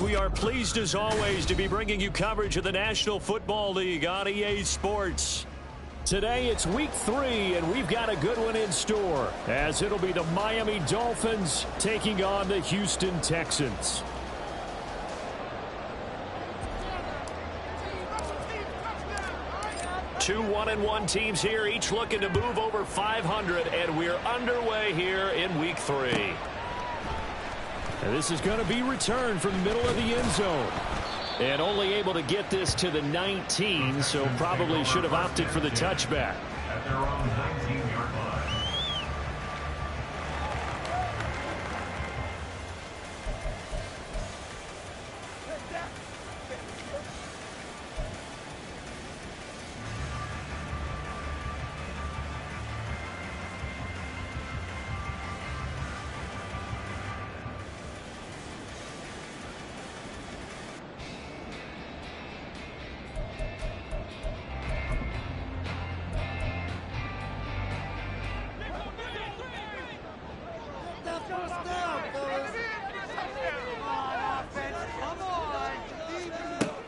we are pleased as always to be bringing you coverage of the National Football League on EA Sports. Today it's week 3, and we've got a good one in store, as it'll be the Miami Dolphins taking on the Houston Texans. Two 1-1 teams here, each looking to move over 500, and we're underway here in week 3. And this is going to be returned from the middle of the end zone. And only able to get this to the 19, so probably should have opted for the touchback. At their own 19-yard line.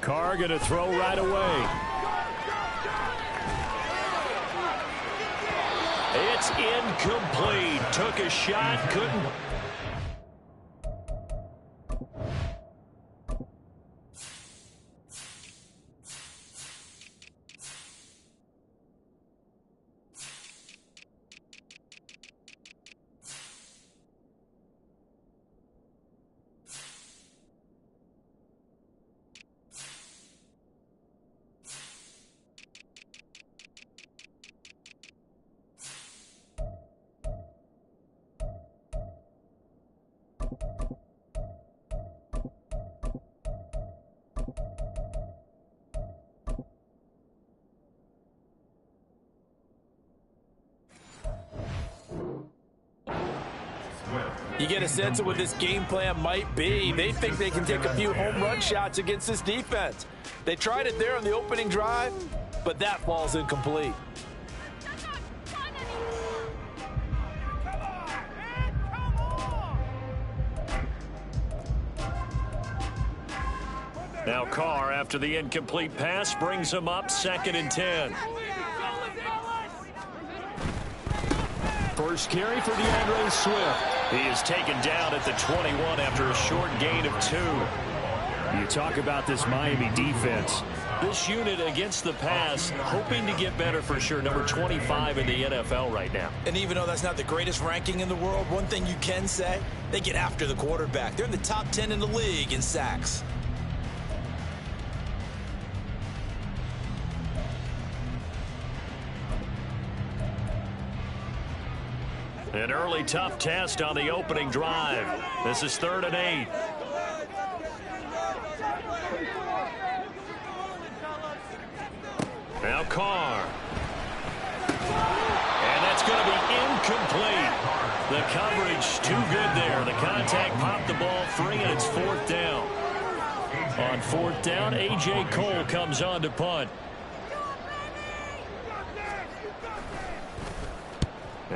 Carr going to throw right away. It's incomplete. Took a shot, couldn't. You get a sense of what this game plan might be. They think they can take a few home run shots against this defense. They tried it there on the opening drive, but that falls incomplete. Now Carr, after the incomplete pass, brings him up 2nd and 10. First carry for DeAndre Swift. He is taken down at the 21 after a short gain of 2. You talk about this Miami defense. This unit against the pass, hoping to get better for sure. Number 25 in the NFL right now. And even though that's not the greatest ranking in the world, one thing you can say, they get after the quarterback. They're in the top 10 in the league in sacks. An early tough test on the opening drive. This is 3rd and 8. Now Carr. And that's going to be incomplete. The coverage too good there. The contact popped the ball free, and it's 4th down. On 4th down, A.J. Cole comes on to punt.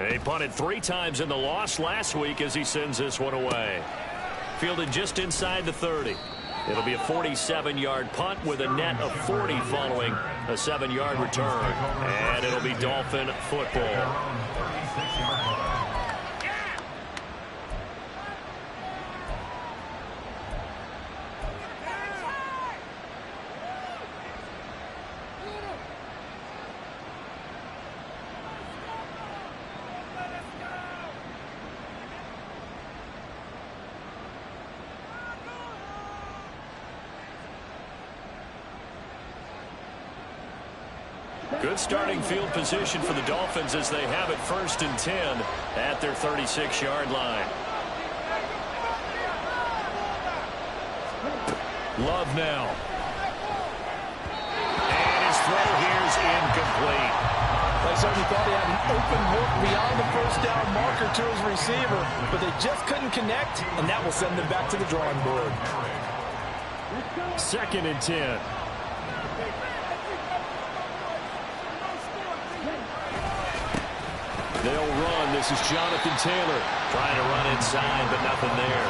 He punted 3 times in the loss last week as he sends this one away. Fielded just inside the 30. It'll be a 47-yard punt with a net of 40 following a 7-yard return. And it'll be Dolphin football. Good starting field position for the Dolphins as they have it 1st and 10 at their 36-yard line. Love now. And his throw here is incomplete. They certainly thought he had an open look beyond the 1st down marker to his receiver, but they just couldn't connect, and that will send them back to the drawing board. 2nd and 10. They'll run. This is Jonathan Taylor trying to run inside, but nothing there.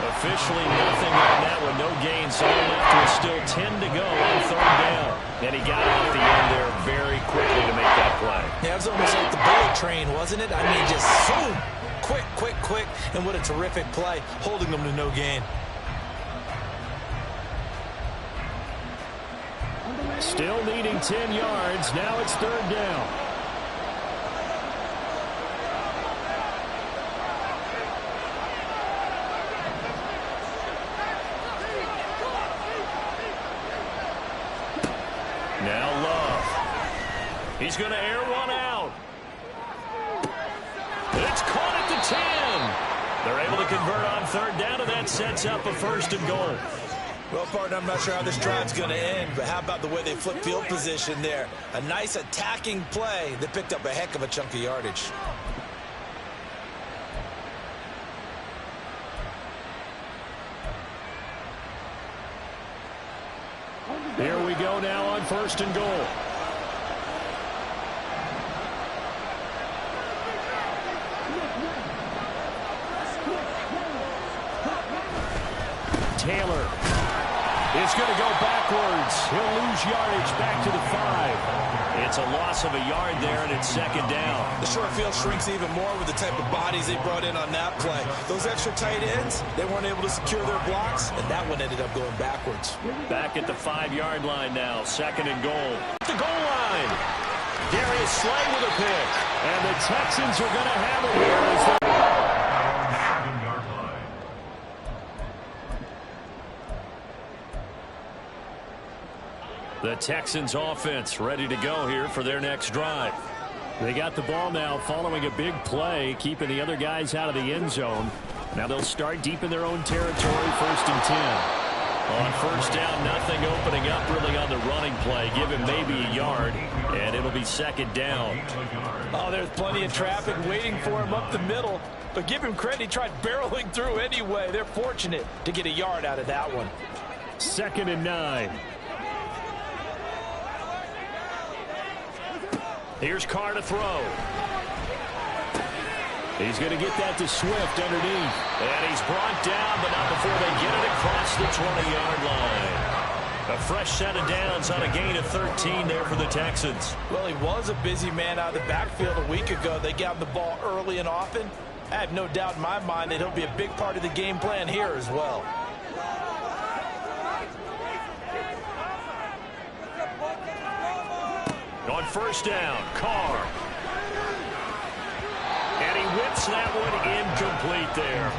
Officially nothing on that one. No gain, so they're left with still 10 to go on third down. And he got off the end there very quickly to make that play. Yeah, it was almost like the bullet train, wasn't it? I mean, just zoom. Quick, quick, quick. And what a terrific play, holding them to no gain. Still needing 10 yards. Now it's third down. Now Love. He's going to air one out. It's caught at the 10. They're able to convert on third down, and that sets up a first and goal. Well, partner, I'm not sure how this drive's going to end, but how about the way they flip field position there? A nice attacking play that picked up a heck of a chunk of yardage. Here we go now on first and goal. Taylor is going to go backwards. He'll lose yardage back to the 5. It's a loss of a yard there, and it's second down. The short field shrinks even more with the type of bodies they brought in on that play. Those extra tight ends, they weren't able to secure their blocks, and that one ended up going backwards. Back at the 5-yard line now, second and goal. The goal line. Darius Slay with a pick. And the Texans are going to have it here as they... The Texans offense ready to go here for their next drive. They got the ball now following a big play, keeping the other guys out of the end zone. Now they'll start deep in their own territory, first and 10. On first down, nothing opening up really on the running play. Give him maybe a yard, and it'll be second down. Oh, there's plenty of traffic waiting for him up the middle. But give him credit, he tried barreling through anyway. They're fortunate to get a yard out of that one. Second and 9. Here's Carr to throw. He's going to get that to Swift underneath. And he's brought down, but not before they get it across the 20-yard line. A fresh set of downs on a gain of 13 there for the Texans. Well, he was a busy man out of the backfield a week ago. They got him the ball early and often. I have no doubt in my mind that he'll be a big part of the game plan here as well. On first down, Carr. And he whips that one incomplete there.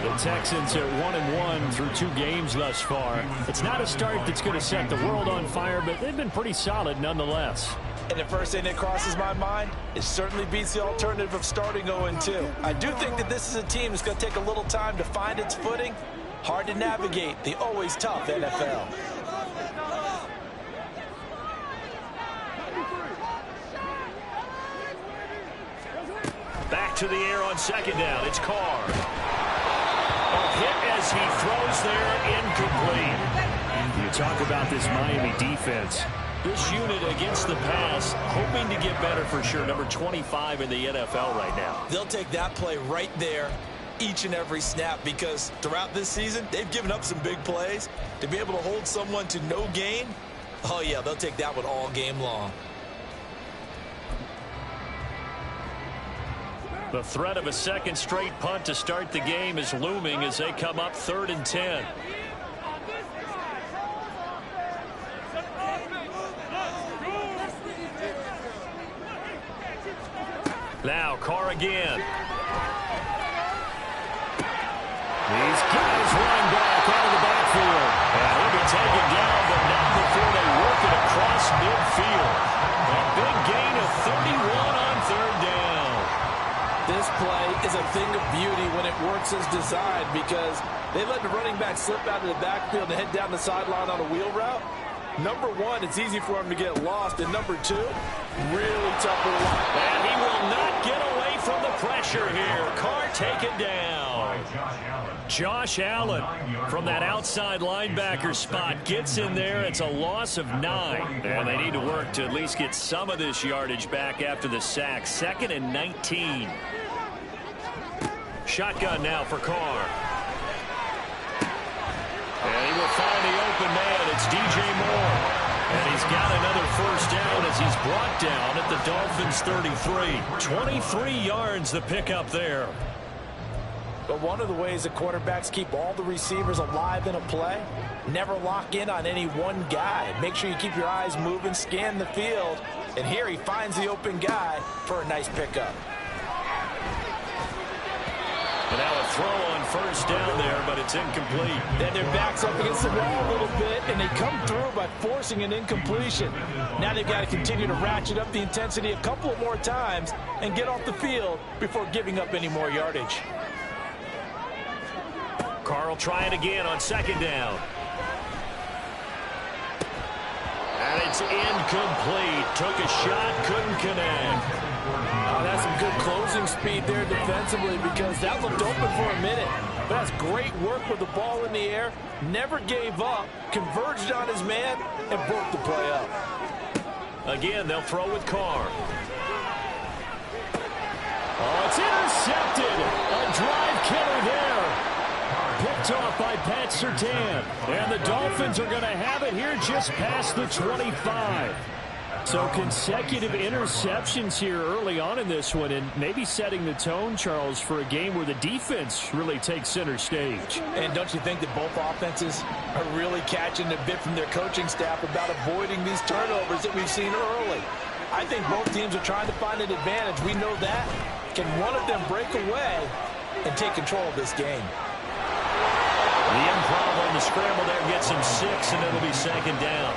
The Texans at 1-1 through 2 games thus far. It's not a start that's going to set the world on fire, but they've been pretty solid nonetheless. And the first thing that crosses my mind, it certainly beats the alternative of starting 0-2. I do think that this is a team that's going to take a little time to find its footing. Hard to navigate the always tough NFL. Back to the air on second down. It's Carr. A hit as he throws there, incomplete. You talk about this Miami defense. This unit against the pass, hoping to get better for sure. Number 25 in the NFL right now. They'll take that play right there each and every snap because throughout this season, they've given up some big plays. To be able to hold someone to no gain, oh yeah, they'll take that one all game long. The threat of a second straight punt to start the game is looming as they come up 3rd and 10. Now Carr again. These guys running back out of the backfield. And he'll be taken down, but not before they work it across midfield. A big gain of 31 on third down. This play is a thing of beauty when it works as designed because they let the running back slip out of the backfield and head down the sideline on a wheel route. Number one, it's easy for him to get lost. And number two, really tough to watch. And he will not get away from the pressure here. Carr taken down. Josh Allen from that outside linebacker spot gets in there. It's a loss of 9. And they need to work to at least get some of this yardage back after the sack. 2nd and 19. Shotgun now for Carr. And he will find the open man. It's DJ Moore. And he's got another first down as he's brought down at the Dolphins' 33. 23 yards the pickup there. But one of the ways the quarterbacks keep all the receivers alive in a play, never lock in on any one guy. Make sure you keep your eyes moving, scan the field. And here he finds the open guy for a nice pickup. And now a throw on first down there, but it's incomplete. Then their backs up against the wall a little bit, and they come through by forcing an incompletion. Now they've got to continue to ratchet up the intensity a couple of more times and get off the field before giving up any more yardage. Carl trying again on second down. And it's incomplete. Took a shot, couldn't connect. Oh, that's some good closing speed there defensively because that looked open for a minute. But that's great work with the ball in the air. Never gave up, converged on his man, and broke the play up. Again, they'll throw with Carr. Oh, it's intercepted. A drive killer there. Picked off by Pat Surtain. And the Dolphins are going to have it here just past the 25. So consecutive interceptions here early on in this one, and maybe setting the tone, Charles, for a game where the defense really takes center stage. And don't you think that both offenses are really catching a bit from their coaching staff about avoiding these turnovers that we've seen early? I think both teams are trying to find an advantage. We know that. Can one of them break away and take control of this game? The improv on the scramble there gets him 6, and it'll be second down.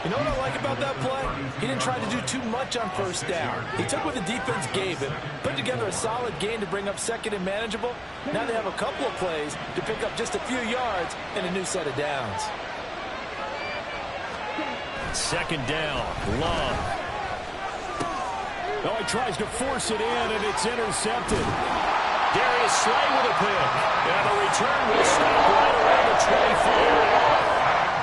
You know what I like about that play? He didn't try to do too much on first down. He took what the defense gave him, put together a solid game to bring up second and manageable. Now they have a couple of plays to pick up just a few yards and a new set of downs. Second down, Love. Oh, he tries to force it in, and it's intercepted. Darius Slay with a pick. And the return will stop right around the 25.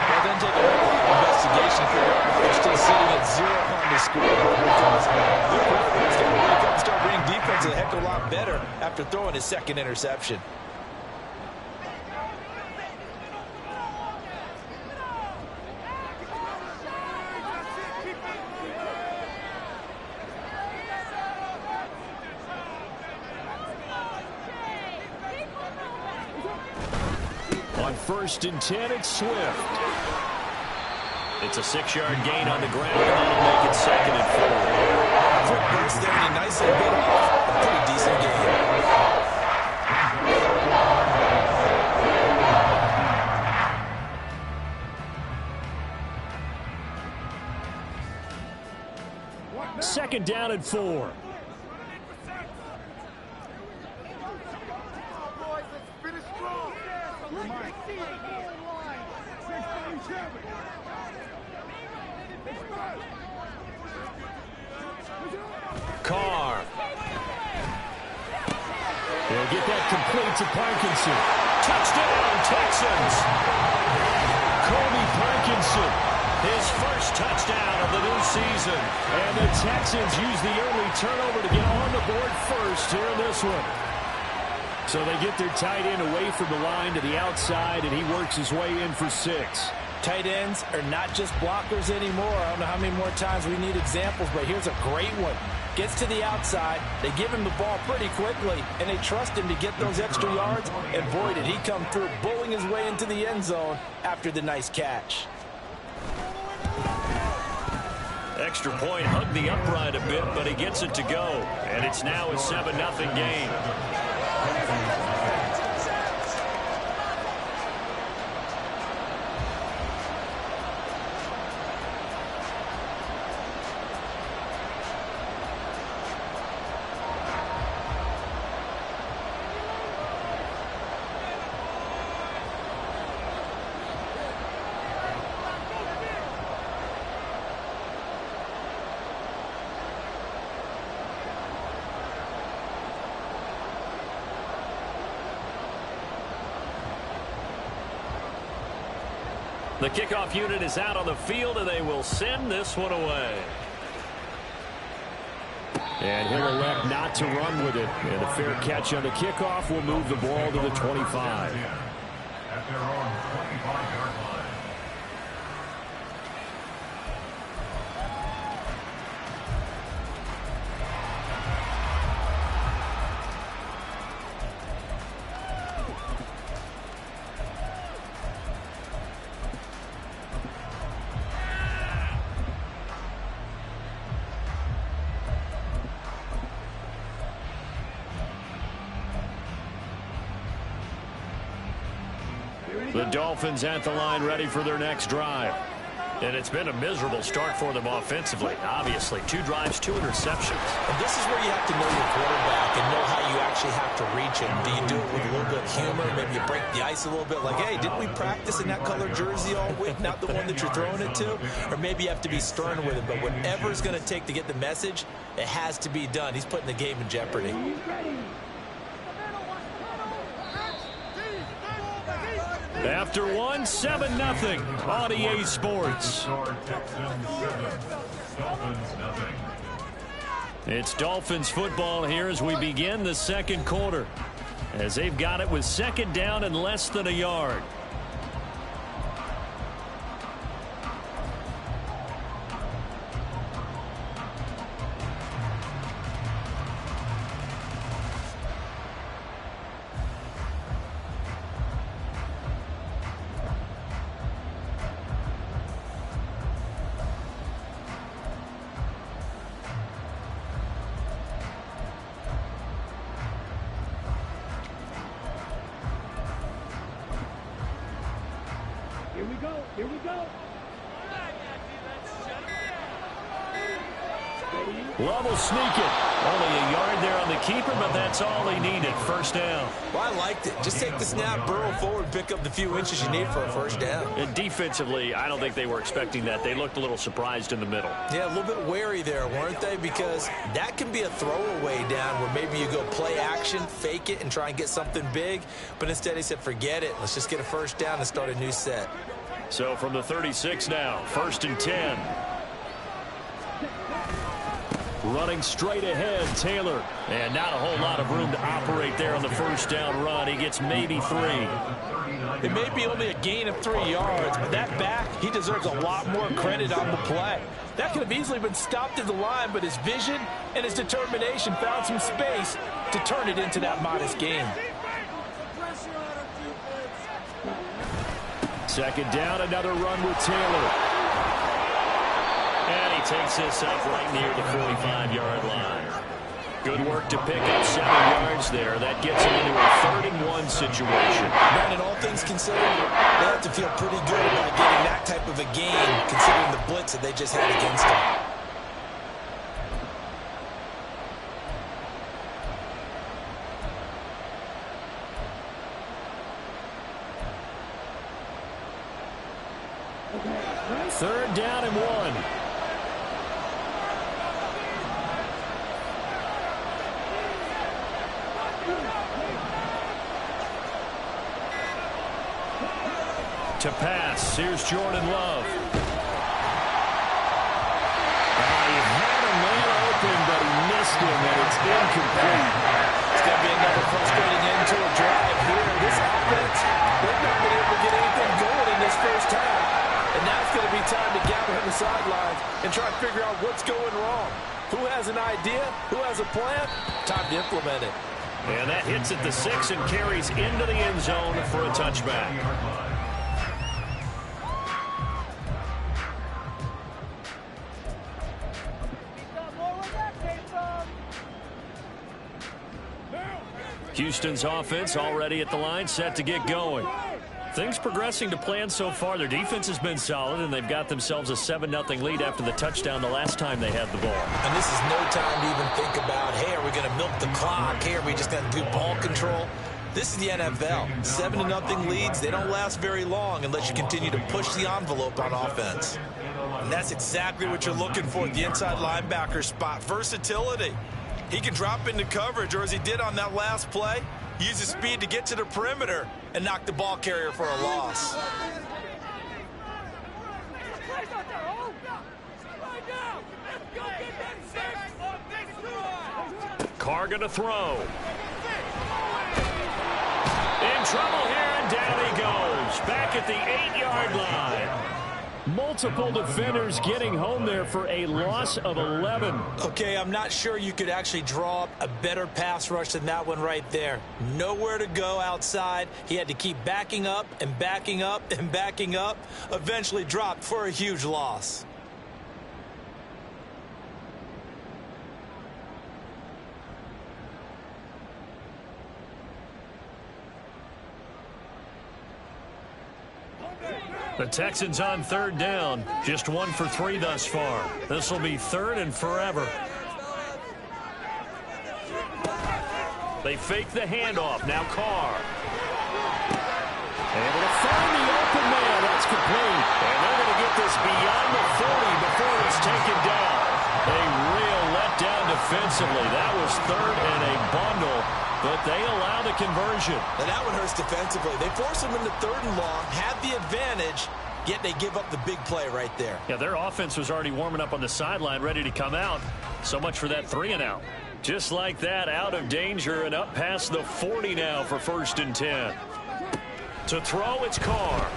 Well, then take a look at the investigation for they're still sitting at 0 on the score because the quarterback's going to wake up and start reading defense a heck of a lot better after throwing his second interception. On 1st and 10, it's Swift. It's a 6-yard gain on the ground, and that'll make it 2nd and 4. Quick burst there, and he nicely bit off a pretty decent game. Second down and 4. Carr. They'll get that complete to Parkinson. Touchdown, Texans. Kobe Parkinson, his first touchdown of the new season. And the Texans use the early turnover to get on the board first here in this one. So they get their tight end away from the line to the outside, and he works his way in for 6. Tight ends are not just blockers anymore. I don't know how many more times we need examples, but here's a great one. Gets to the outside, they give him the ball pretty quickly, and they trust him to get those extra yards, and boy, did he come through, bowling his way into the end zone after the nice catch. Extra point hugged the upright a bit, but he gets it to go, and it's now a 7-0 game. The kickoff unit is out on the field, and they will send this one away. And he'll elect not to run with it. And a fair catch on the kickoff will move the ball to the 25. at their own 25-yard line. The Dolphins at the line ready for their next drive. And it's been a miserable start for them offensively. Obviously, 2 drives, 2 interceptions. And this is where you have to know your quarterback and know how you actually have to reach him. Do you do it with a little bit of humor? Maybe you break the ice a little bit like, hey, didn't we practice in that color jersey all week, not the one that you're throwing it to? Or maybe you have to be stern with him. But whatever it's going to take to get the message, it has to be done. He's putting the game in jeopardy. After one, 7-0 on EA Sports. It's Dolphins football here as we begin the second quarter, as they've got it with second down and less than a yard. Here we go. Love will sneak it. Only a yard there on the keeper, but that's all he needed. First down. Well, I liked it. Just take the snap, burrow forward, pick up the few inches you need for a first down. And defensively, I don't think they were expecting that. They looked a little surprised in the middle. Yeah, a little bit wary there, weren't they? Because that can be a throwaway down where maybe you go play action, fake it, and try and get something big. But instead he said, forget it. Let's just get a first down and start a new set. So from the 36 now, 1st and 10. Running straight ahead, Taylor. And not a whole lot of room to operate there on the first down run. He gets maybe 3. It may be only a gain of 3 yards, but that back, he deserves a lot more credit on the play. That could have easily been stopped at the line, but his vision and his determination found some space to turn it into that modest gain. Second down, another run with Taylor. And he takes this up right near the 45-yard line. Good work to pick up 7 yards there. That gets him into a 3rd-and-1 situation. Brandon, all things considered, they have to feel pretty good about getting that type of a gain, considering the blitz that they just had against them. Third down and 1. To pass, here's Jordan Love. He had a man open, but he missed him, and it's incomplete. It's going to be another frustrating end to a drive here. This offense, they've not been able to get anything going in this first half. And now it's going to be time to gather on the sidelines and try to figure out what's going wrong. Who has an idea? Who has a plan? Time to implement it. And that hits at the 6 and carries into the end zone for a touchback. Houston's offense already at the line, set to get going. Things progressing to plan so far. Their defense has been solid, and they've got themselves a 7-0 lead after the touchdown the last time they had the ball. And this is no time to even think about, hey, are we going to milk the clock? Hey, are we just going to do ball control? This is the NFL. 7-0 leads, they don't last very long unless you continue to push the envelope on offense. And that's exactly what you're looking for at the inside linebacker spot. Versatility. He can drop into coverage, or as he did on that last play, use his speed to get to the perimeter and knock the ball carrier for a loss. Carr going to throw. in trouble here, and down he goes. Back at the 8-yard line. Multiple defenders getting home there for a loss of 11. Okay, I'm not sure you could actually draw up a better pass rush than that one right there. Nowhere to go outside. He had to keep backing up and backing up and backing up. Eventually dropped for a huge loss. The Texans on 3rd down. Just 1 for 3 thus far. This will be 3rd and forever. They fake the handoff. Now Carr. Able to find the open man. That's complete. And they're going to get this beyond the 40 before it's taken down. A real letdown defensively. That was 3rd and a bundle, but they allow the conversion. And that one hurts defensively. They force them into 3rd and long, have the advantage, yet they give up the big play right there. Yeah, their offense was already warming up on the sideline, ready to come out. So much for that 3 and out. Just like that, out of danger and up past the 40 now for 1st and 10. To throw, it's Carr.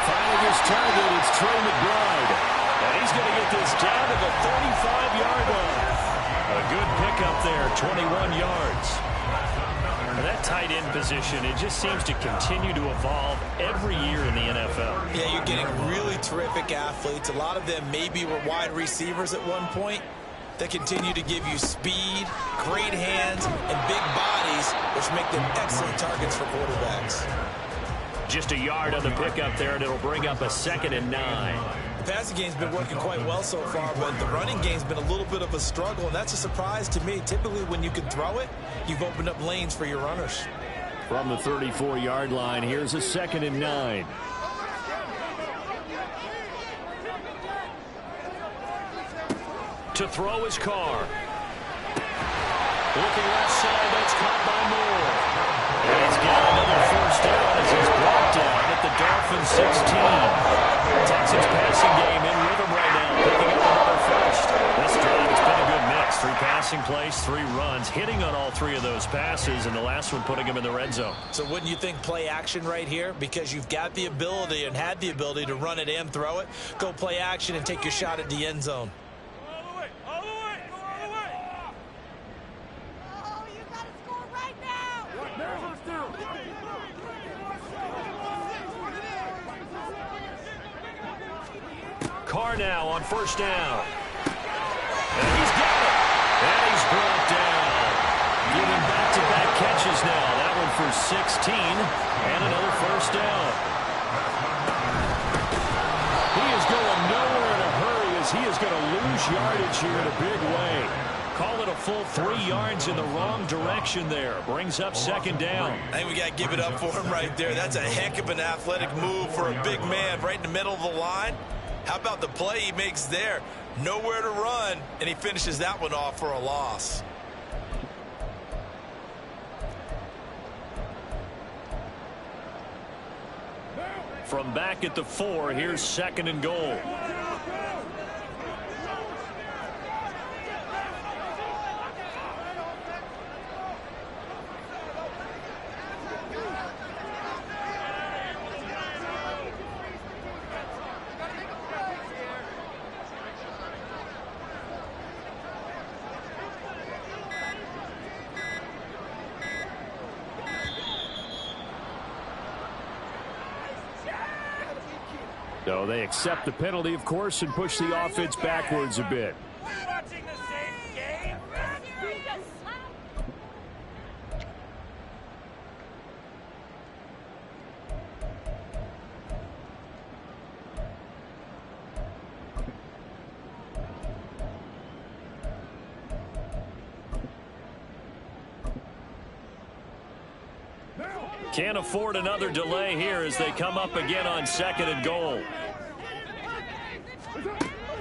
Finding his target, it's Trey McBride. And he's going to get this down to the 35-yard line. A good pickup there, 21 yards. And that tight end position, it just seems to continue to evolve every year in the NFL. Yeah, you're getting really terrific athletes. A lot of them maybe were wide receivers at one point. They continue to give you speed, great hands, and big bodies, which make them excellent targets for quarterbacks. Just a yard on the pickup there, and it'll bring up a 2nd and 9. The passing game's been working quite well so far, but the running game's been a little bit of a struggle, and that's a surprise to me. Typically, when you can throw it, you've opened up lanes for your runners. From the 34-yard line, here's a 2nd and 9. To throw his Carr. Looking left side, that's caught by Moore. And he's got another 1st down as he's brought down at the Dolphins 16. Texans passing game in rhythm right now, picking up another 1st. This drive, it's been a good mix. 3 passing plays, 3 runs, hitting on all 3 of those passes, and the last one putting him in the red zone. So wouldn't you think play action right here? Because you've got the ability and had the ability to run it and throw it. Go play action and take your shot at the end zone. Carr now on 1st down. And he's got it. And he's brought down. Giving back-to-back catches now. That one for 16. And another 1st down. He is going nowhere in a hurry as he is going to lose yardage here in a big way. Call it a full 3 yards in the wrong direction there. Brings up 2nd down. I think we got to give it up for him right there. That's a heck of an athletic move for a big man right in the middle of the line. How about the play he makes there? Nowhere to run, and he finishes that one off for a loss. From back at the 4, here's 2nd and goal. So they accept the penalty, of course, and push the offense backwards a bit. Watching the same game. Can't afford another delay here as they come up again on 2nd and goal.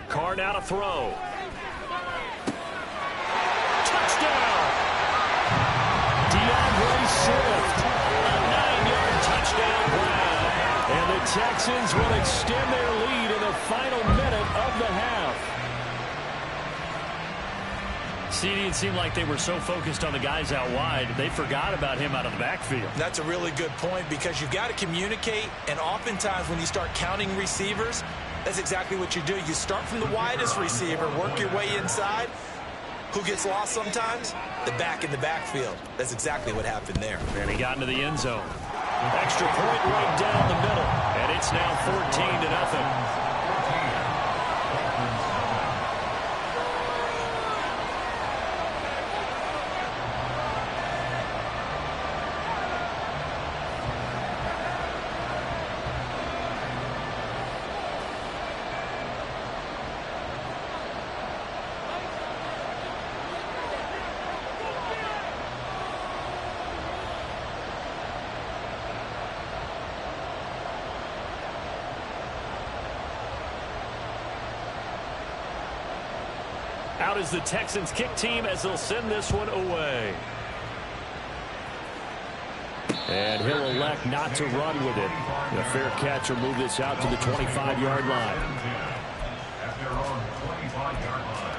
Carr now to throw. Touchdown! DeAndre Swift. A 9-yard touchdown grab. And the Texans will extend their lead in the final minute of the half. CD, it seemed like they were so focused on the guys out wide, they forgot about him out of the backfield. That's a really good point because you've got to communicate, and oftentimes when you start counting receivers, that's exactly what you do. You start from the widest receiver, work your way inside. Who gets lost sometimes? The back in the backfield. That's exactly what happened there. And he got into the end zone. Extra point right down the middle, and it's now 14-0. Out is the Texans kick team as they'll send this one away. And he'll elect not to run with it. A fair catch will move this out to the 25-yard line. At their own 25-yard line.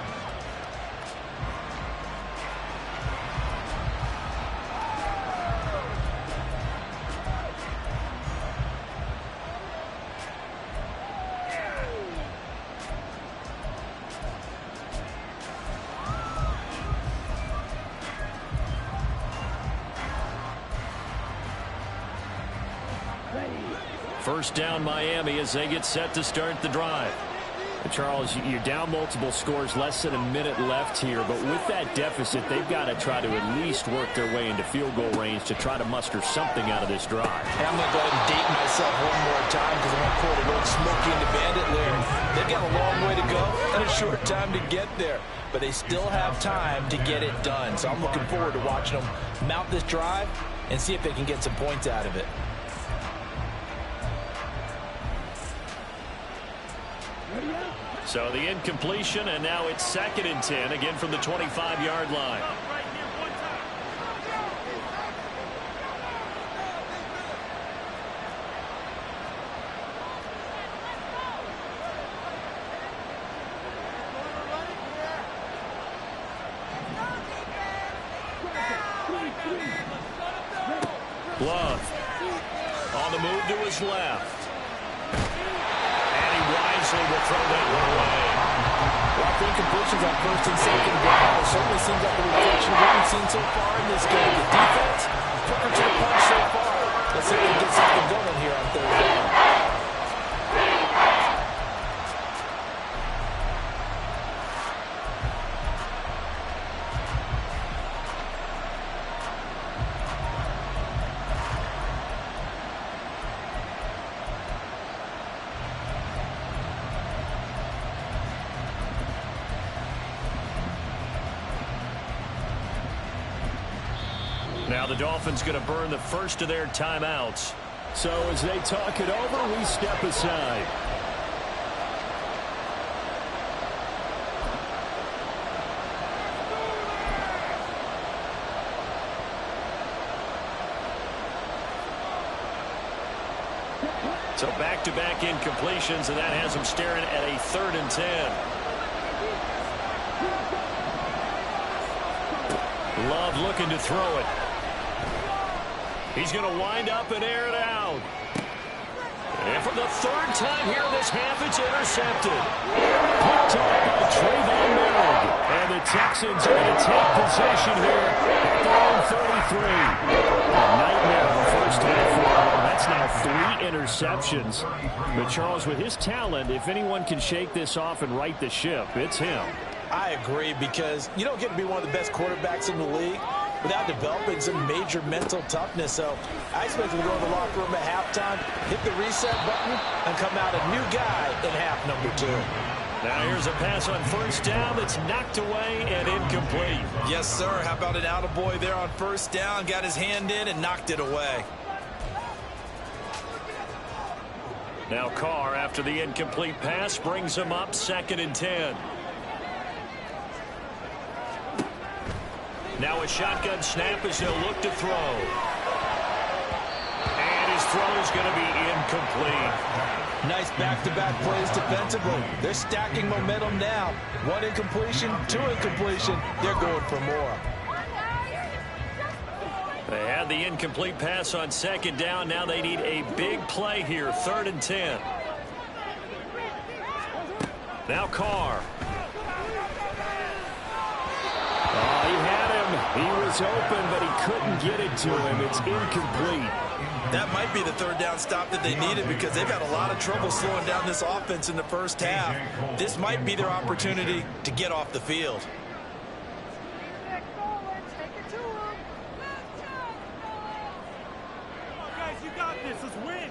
First down Miami as they get set to start the drive. And Charles, you're down multiple scores, less than a minute left here, but with that deficit, they've got to try to at least work their way into field goal range to try to muster something out of this drive. Hey, I'm going to go ahead and date myself one more time because I want to quote an old Smokey and the Bandit lyric. They've got a long way to go and a short time to get there, but they still have time to get it done. So I'm looking forward to watching them mount this drive and see if they can get some points out of it. So the incompletion, and now it's 2nd and 10, again from the 25-yard line. Love on the move to his left. Wisely will throw that one away. Well, I think completions on 1st and 2nd down. It certainly seems like a reflection of what we've seen so far in this game. The defense, quicker to the punch so far. Let's see if we can get something going here on 3rd down. Now the Dolphins going to burn the first of their timeouts. So as they talk it over, we step aside. So back-to-back incompletions, and that has them staring at a 3rd and 10. Love looking to throw it. He's going to wind up and air it out. And for the 3rd time here in this half, it's intercepted. Picked up by Trayvon Merrick. And the Texans are going to take possession here at their own 33. A nightmare in the first half for him. That's now 3 interceptions. But Charles, with his talent, if anyone can shake this off and right the ship, it's him. I agree, because you don't get to be one of the best quarterbacks in the league without developing some major mental toughness. So I expect him to go to the locker room at halftime, hit the reset button, and come out a new guy in half number 2. Now here's a pass on 1st down that's knocked away and incomplete. Yes, sir. How about an attaboy there on 1st down? Got his hand in and knocked it away. Now Carr, after the incomplete pass, brings him up 2nd and 10. Now a shotgun snap as they'll look to throw. And his throw is going to be incomplete. Nice back-to-back plays defensively. They're stacking momentum now. One incompletion, two incompletion. They're going for more. They had the incomplete pass on second down. Now they need a big play here, 3rd and 10. Now Carr. Oh, he had him. He was open, but he couldn't get it to him. It's incomplete. That might be the 3rd down stop that they needed because they've had a lot of trouble slowing down this offense in the first half. This might be their opportunity to get off the field. Guys, you got this. Let's win.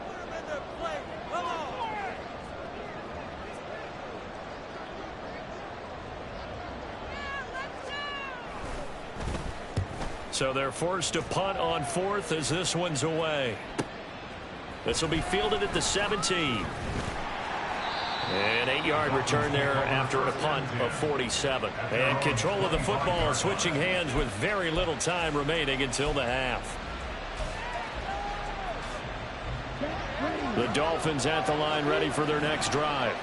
Put them in their play. Come on. So they're forced to punt on 4th as this one's away. This will be fielded at the 17. An 8-yard return there after a punt of 47. And control of the football switching hands with very little time remaining until the half. The Dolphins at the line ready for their next drive.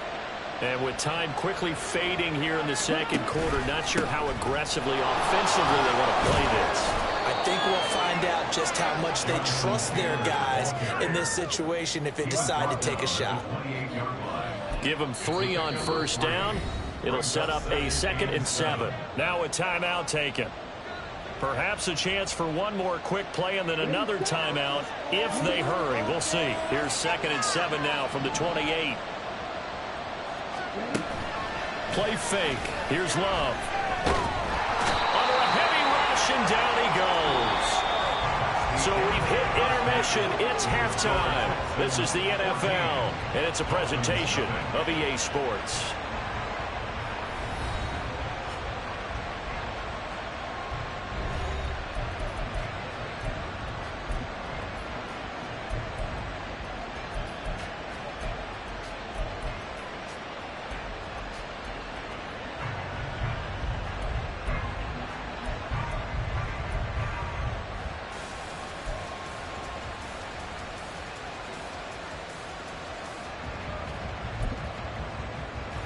And with time quickly fading here in the second quarter, not sure how aggressively offensively they want to play this. I think we'll find out just how much they trust their guys in this situation if they decide to take a shot. Give them 3 on first down. It'll set up a 2nd and 7. Now a timeout taken. Perhaps a chance for one more quick play and then another timeout if they hurry. We'll see. Here's 2nd and 7 now from the 28. Play fake. Here's Love. Under a heavy rush, and down he goes. So we've hit intermission. It's halftime. This is the NFL, and it's a presentation of EA Sports.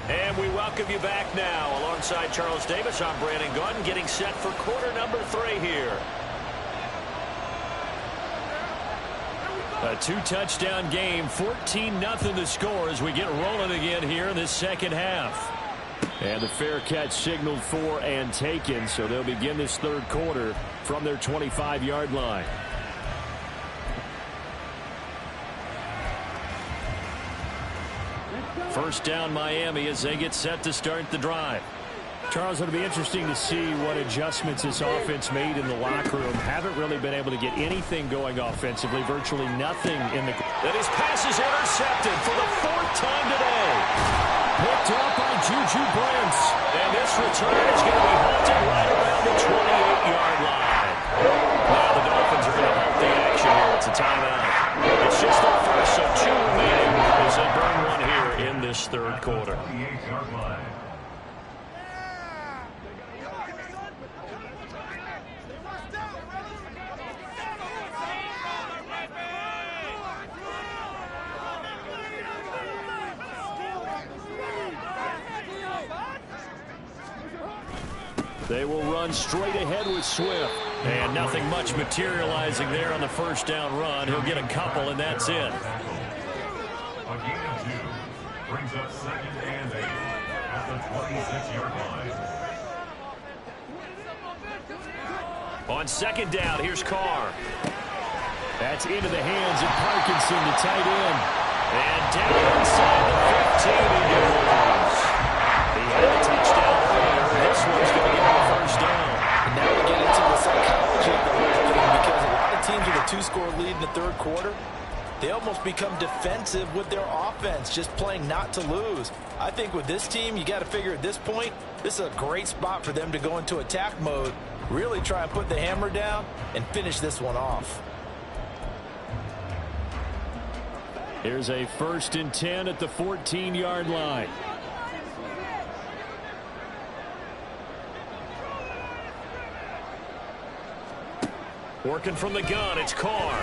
And we welcome you back now. Alongside Charles Davis, I'm Brandon Gordon, getting set for quarter number 3 here. A 2-touchdown game, 14-0 the score as we get rolling again here in this second half. And the fair catch signaled for and taken, so they'll begin this third quarter from their 25-yard line. First down Miami as they get set to start the drive. Charles, it'll be interesting to see what adjustments this offense made in the locker room. Haven't really been able to get anything going offensively, virtually nothing in the... And his pass is intercepted for the 4th time today. Picked up by Juju Brents. And this return is going to be halted right around the 28-yard line. Now the Dolphins are going to halt the action here. It's a timeout. It's just their first, so 2 remaining as they burn one here in this third quarter. They will run straight ahead with Swift. And nothing much materializing there on the first down run. He'll get a couple, and that's it. A gain of 2 brings up 2nd and 8 at the 26-yard line. On second down, here's Carr. That's into the hands of Parkinson, the tight end. And down inside the 15 he goes. He had a touchdown earlier. This one's going to get the first down. And now we get into the psychology of the whole thing because a lot of teams with a 2-score lead in the third quarter, they almost become defensive with their offense, just playing not to lose. I think with this team, you got to figure at this point, this is a great spot for them to go into attack mode, really try and put the hammer down and finish this one off. Here's a 1st and 10 at the 14-yard line. Working from the gun, it's Carr.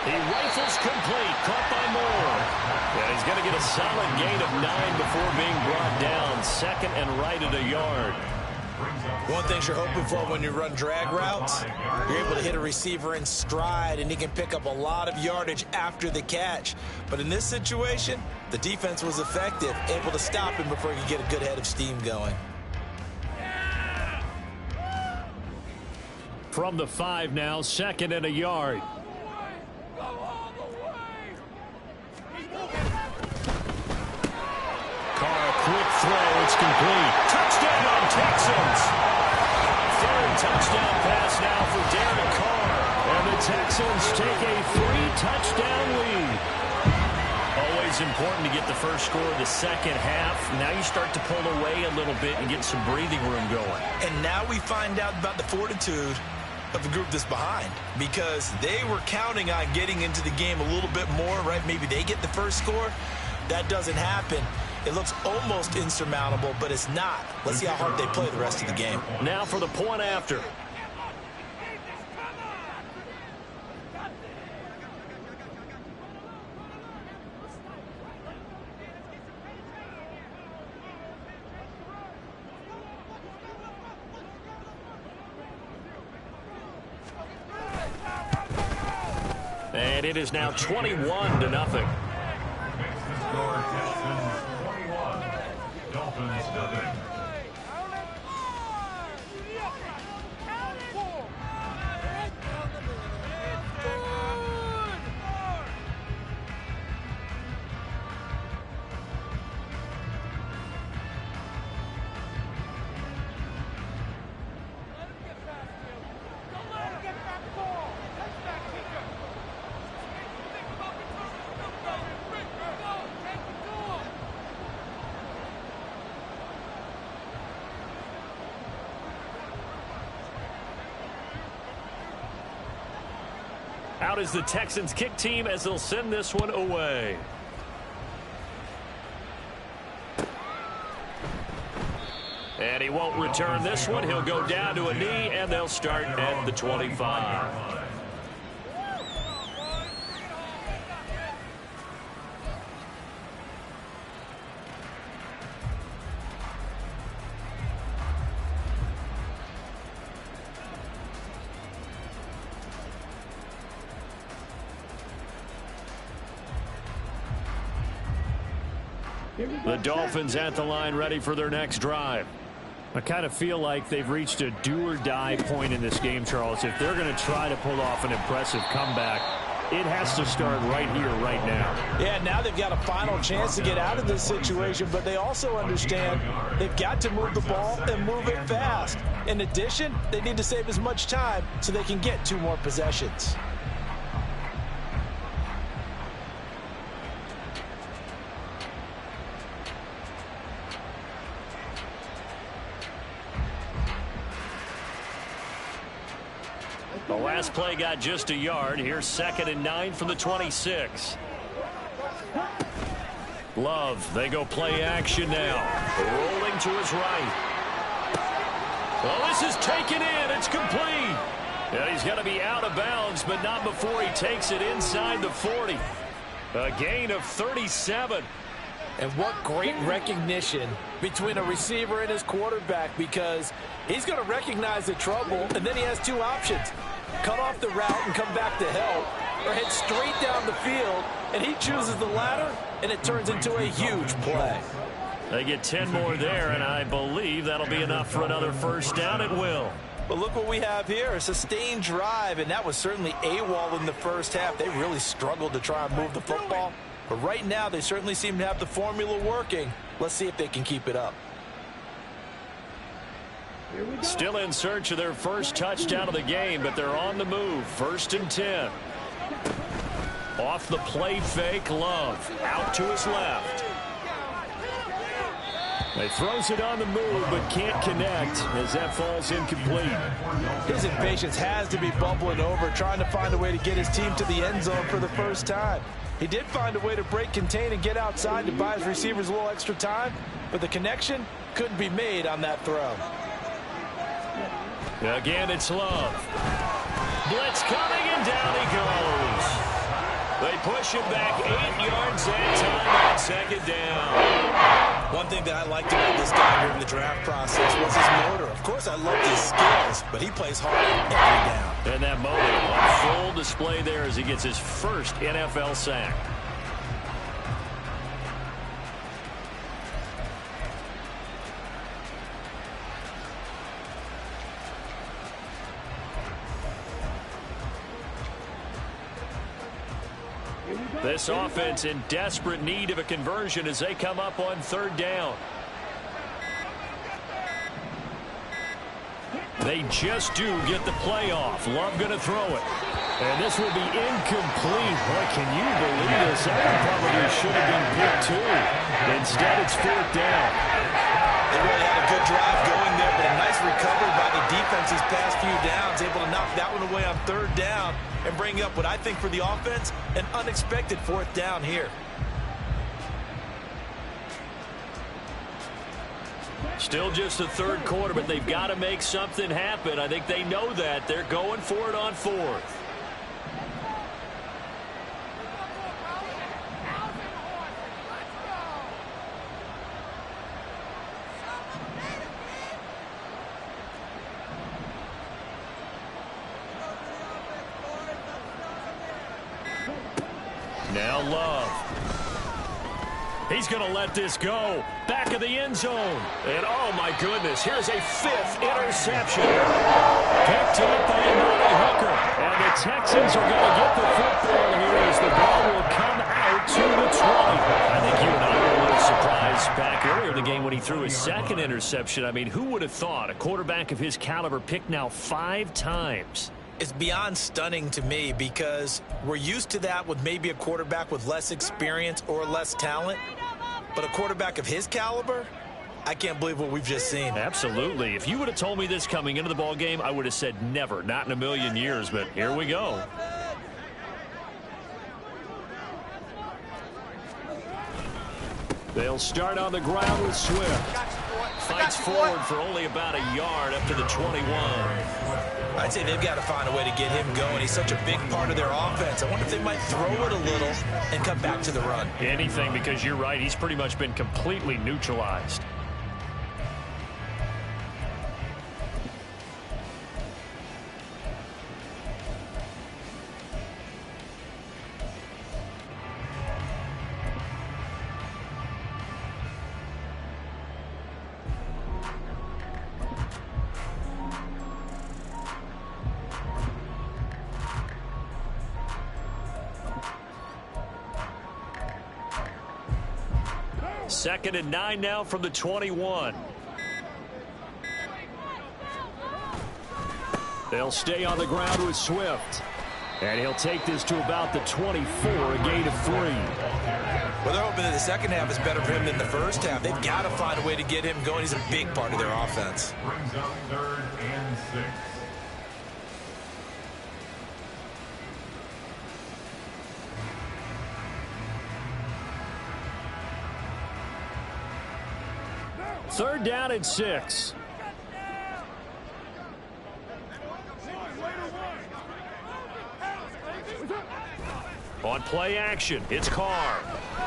He rifles complete, caught by Moore. And he's going to get a solid gain of 9 before being brought down. Second and right at a yard. One thing you're hoping for when you run drag routes, you're able to hit a receiver in stride, and he can pick up a lot of yardage after the catch. But in this situation, the defense was effective, able to stop him before he could get a good head of steam going. From the 5 now, second and a yard. Carr, quick throw, it's complete. Touchdown, Texans! Third touchdown pass now for Derek Carr. And the Texans take a 3-touchdown lead. Always important to get the first score of the second half. Now you start to pull away a little bit and get some breathing room going. And now we find out about the fortitude of the group that's behind, because they were counting on getting into the game a little bit more, right? Maybe they get the first score. That doesn't happen. It looks almost insurmountable, but it's not. Let's see how hard they play the rest of the game. Now for the point after. And it is now 21-0. Dolphins nothing. Out is the Texans kick team as they'll send this one away. And he won't return this one. He'll go down to a knee, and they'll start at the 25. The Dolphins at the line ready for their next drive. I kind of feel like they've reached a do-or-die point in this game, Charles. If they're going to try to pull off an impressive comeback, it has to start right here, right now. Yeah, now they've got a final chance to get out of this situation, but they also understand they've got to move the ball and move it fast. In addition, they need to save as much time so they can get 2 more possessions. The last play got just a yard. Here's 2nd and 9 from the 26. Love, they go play action now. Rolling to his right. Well, this is taken in. It's complete. And he's going to be out of bounds, but not before he takes it inside the 40. A gain of 37. And what great recognition between a receiver and his quarterback, because he's going to recognize the trouble, and then he has 2 options. Cut off the route and come back to help, or head straight down the field, and he chooses the latter, and it turns into a huge play. They get 10 more there, and I believe that'll be enough for another first down. It will. But look what we have here, a sustained drive, and that was certainly AWOL in the first half. They really struggled to try and move the football, but right now they certainly seem to have the formula working. Let's see if they can keep it up. Still in search of their first touchdown of the game, but they're on the move. 1st and 10. Off the play fake, Love. Out to his left. He throws it on the move, but can't connect as that falls incomplete. His impatience has to be bubbling over, trying to find a way to get his team to the end zone for the first time. He did find a way to break contain and get outside to buy his receivers a little extra time, but the connection couldn't be made on that throw. Again, it's Love. Blitz coming, and down he goes. They push him back 8 yards that time on second down. One thing that I liked about this guy during the draft process was his motor. Of course, I loved his skills, but he plays hard every down. And that motor on full display there as he gets his first NFL sack. This offense in desperate need of a conversion as they come up on third down. They just do get the play off. Love going to throw it. And this will be incomplete. Boy, can you believe this? That one probably should have been picked too. Instead, it's fourth down. They really had a good drive going there, but a nice recovery by the defense these past few downs, able to knock that one away on third down and bring up what I think for the offense, an unexpected fourth down here. Still just the third quarter, but they've got to make something happen. I think they know that. They're going for it on fourth. Now Love. He's going to let this go. Back of the end zone. And oh my goodness, here's a 5th interception. Picked up by Amari Hooker. And the Texans are going to get the football here as the ball will come out to the 20. I think you and I were a little surprised back earlier in the game when he threw his 2nd interception. I mean, who would have thought a quarterback of his caliber picked now 5 times? It's beyond stunning to me because we're used to that with maybe a quarterback with less experience or less talent. But a quarterback of his caliber, I can't believe what we've just seen. Absolutely. If you would have told me this coming into the ball game, I would have said never, not in a million years. But here we go. They'll start on the ground with Swift. Fights forward for only about a yard up to the 21. I'd say they've got to find a way to get him going. He's such a big part of their offense. I wonder if they might throw it a little and come back to the run. Anything, because you're right. He's pretty much been completely neutralized. Second and 9 now from the 21. They'll stay on the ground with Swift. And he'll take this to about the 24, a gain of 3. Well, they're hoping that the second half is better for him than the first half. They've got to find a way to get him going. He's a big part of their offense. Brings up 3rd and 6. Third down and 6. On play action, it's Carr.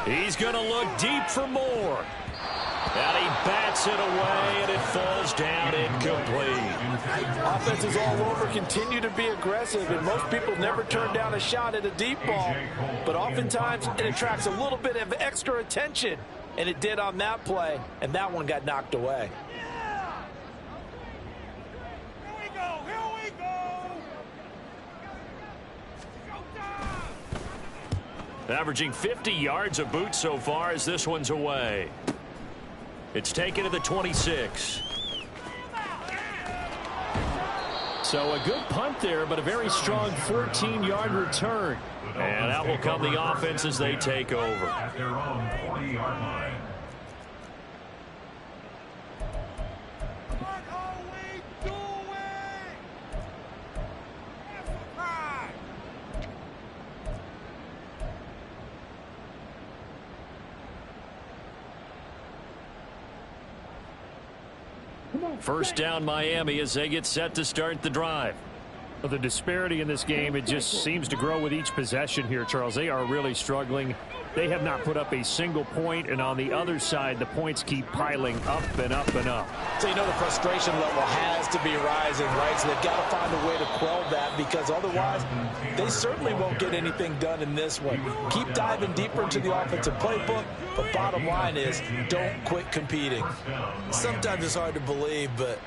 He's going to look deep for more. And he bats it away, and it falls down incomplete. Offenses all over continue to be aggressive, and most people never turn down a shot at a deep ball. But oftentimes, it attracts a little bit of extra attention. And it did on that play, and that one got knocked away. Here we go! Here we go! Averaging 50 yards a boot so far as this one's away. It's taken to the 26. So a good punt there, but a very strong 14-yard return. And out will come the offense as they take over. At their own 40-yard line. What are we doing? Exercise! First down Miami as they get set to start the drive. The disparity in this game, it just seems to grow with each possession here, Charles. They are really struggling. They have not put up a single point, and on the other side, the points keep piling up and up and up. So you know the frustration level has to be rising, right? So they've got to find a way to quell that, because otherwise they certainly won't get anything done in this one. Keep diving deeper into the offensive playbook, but bottom line is don't quit competing. Sometimes it's hard to believe, but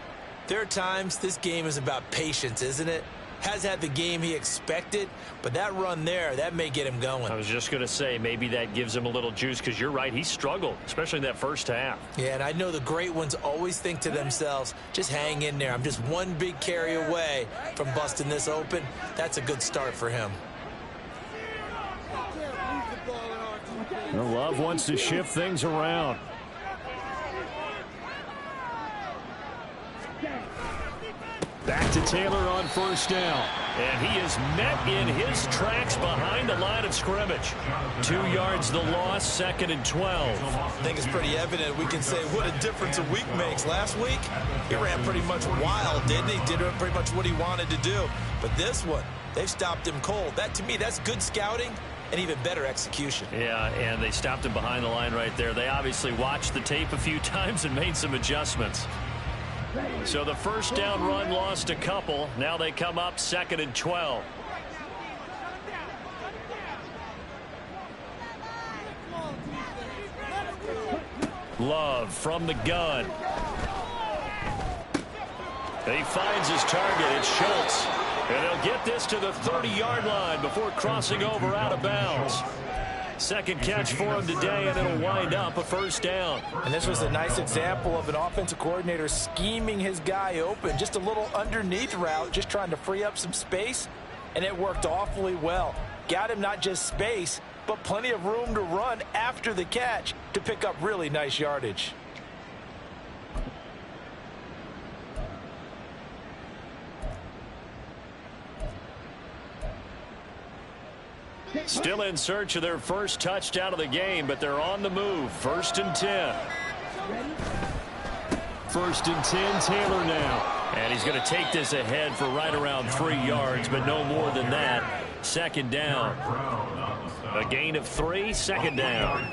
there are times this game is about patience, isn't it? Has had the game he expected, but that run there, that may get him going. I was just going to say, maybe that gives him a little juice, because you're right, he struggled, especially in that first half. Yeah, and I know the great ones always think to themselves, just hang in there. I'm just one big carry away from busting this open. That's a good start for him. Love wants to shift things around. Back to Taylor on first down. And he is met in his tracks behind the line of scrimmage. 2 yards the loss, 2nd and 12. I think it's pretty evident. We can say what a difference a week makes. Last week, he ran pretty much wild, didn't he? Did pretty much what he wanted to do. But this one, they've stopped him cold. That, to me, that's good scouting and even better execution. Yeah, and they stopped him behind the line right there. They obviously watched the tape a few times and made some adjustments. So the first down run lost a couple. Now they come up 2nd and 12. Love from the gun. He finds his target. It's Schultz. And he'll get this to the 30-yard line before crossing over out of bounds. Second catch for him today, and it'll wind up a first down. And this was a nice example of an offensive coordinator scheming his guy open. Just a little underneath route, just trying to free up some space, and it worked awfully well. Got him not just space, but plenty of room to run after the catch to pick up really nice yardage. Still in search of their first touchdown of the game, but they're on the move. 1st and 10. 1st and 10, Taylor now. And he's going to take this ahead for right around 3 yards, but no more than that. 2nd down. A gain of 3, 2nd down.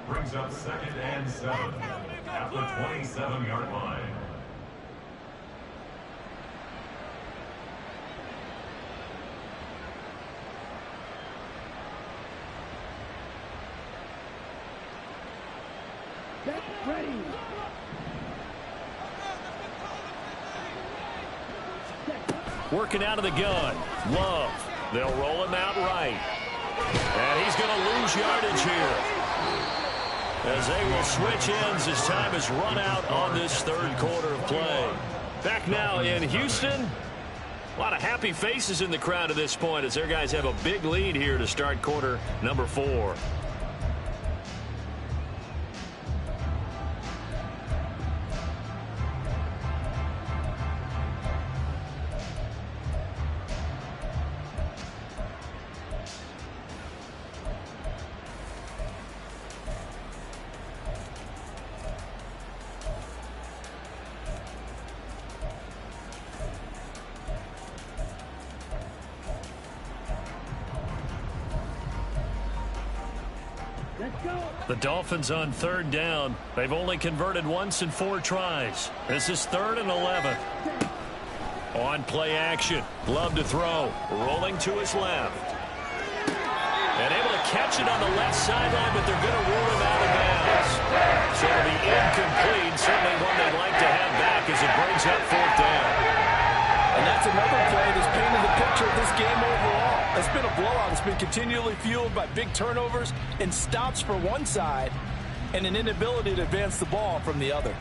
Brings up 2nd and 7 at the 27-yard line. Working out of the gun. Love. They'll roll him out right. And he's going to lose yardage here, as they will switch ends as time has run out on this 3rd quarter of play. Back now in Houston. A lot of happy faces in the crowd at this point, as their guys have a big lead here to start quarter number 4. The Dolphins on 3rd down. They've only converted once in 4 tries. This is 3rd and 11. On play action. Love to throw. Rolling to his left. And able to catch it on the left sideline, but they're going to rule him out of bounds. So it'll be incomplete. Certainly one they'd like to have back as it brings up 4th down. And that's another play that's painted the picture of this game overall. It's been a blowout. It's been continually fueled by big turnovers and stops for one side and an inability to advance the ball from the other.